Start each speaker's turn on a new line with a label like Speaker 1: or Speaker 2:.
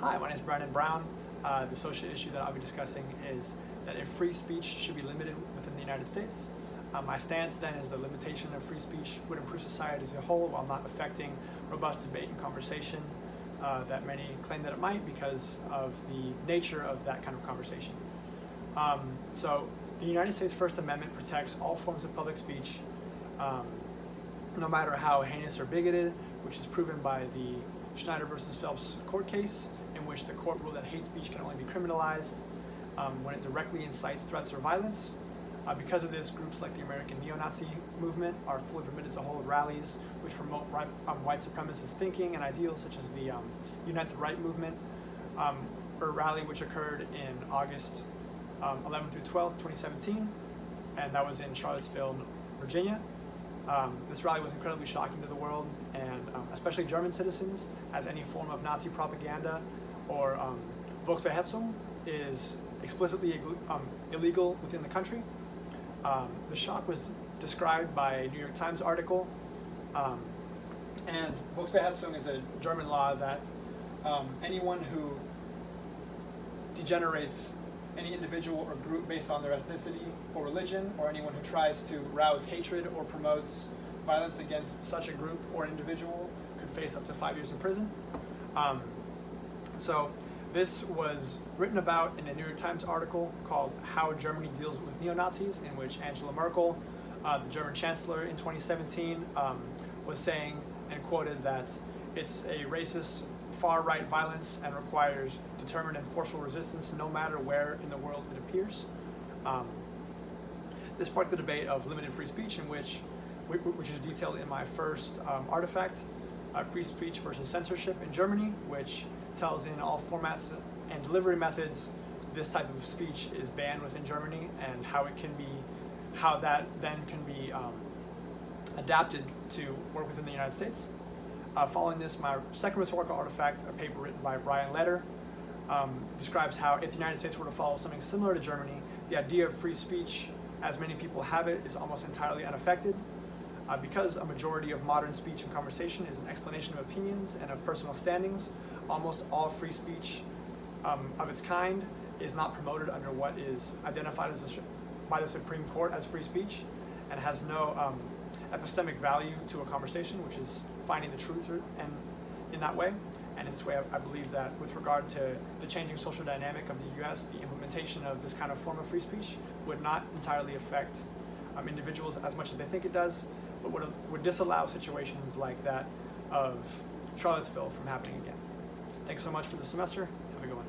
Speaker 1: Hi, my name is Brandon Brown. The associate issue that I'll be discussing is that if free speech should be limited within the United States. My stance then is the limitation of free speech would improve society as a whole while not affecting robust debate and conversation that many claim that it might because of the nature of that kind of conversation. So the United States First Amendment protects all forms of public speech, no matter how heinous or bigoted, which is proven by the Schneider versus Phelps court case, in which the court ruled that hate speech can only be criminalized when it directly incites threats or violence. Because of this, groups like the American neo-Nazi movement are fully permitted to hold rallies which promote white supremacist thinking and ideals, such as the Unite the Right movement, a rally which occurred in August 11 through 12, 2017, and that was in Charlottesville, Virginia. This rally was incredibly shocking to the world, and especially German citizens, as any form of Nazi propaganda or Volksverhetzung is explicitly illegal within the country. The shock was described by a New York Times article, and Volksverhetzung is a German law that anyone who degenerates any individual or group based on their ethnicity or religion, or anyone who tries to rouse hatred or promotes violence against such a group or individual could face up to 5 years in prison. So this was written about in a New York Times article called How Germany Deals with Neo-Nazis, in which Angela Merkel, the German chancellor in 2017, was saying and quoted that it's a racist far-right violence and requires determined and forceful resistance no matter where in the world it appears. This sparked the debate of limited free speech, in which is detailed in my first artifact, Free Speech versus Censorship in Germany, which tells in all formats and delivery methods this type of speech is banned within Germany, and how that then can be adapted to work within the United States. Following this, my second rhetorical artifact, a paper written by Brian Leder, describes how if the United States were to follow something similar to Germany, the idea of free speech, as many people have it, is almost entirely unaffected. Because a majority of modern speech and conversation is an explanation of opinions and of personal standings, almost all free speech of its kind is not promoted under what is identified by the Supreme Court as free speech, and has no epistemic value to a conversation, which is finding the truth and in that way. And in this way, I believe that with regard to the changing social dynamic of the US, the implementation of this kind of form of free speech would not entirely affect individuals as much as they think it does, but would disallow situations like that of Charlottesville from happening again. Thanks so much for the semester. Have a good one.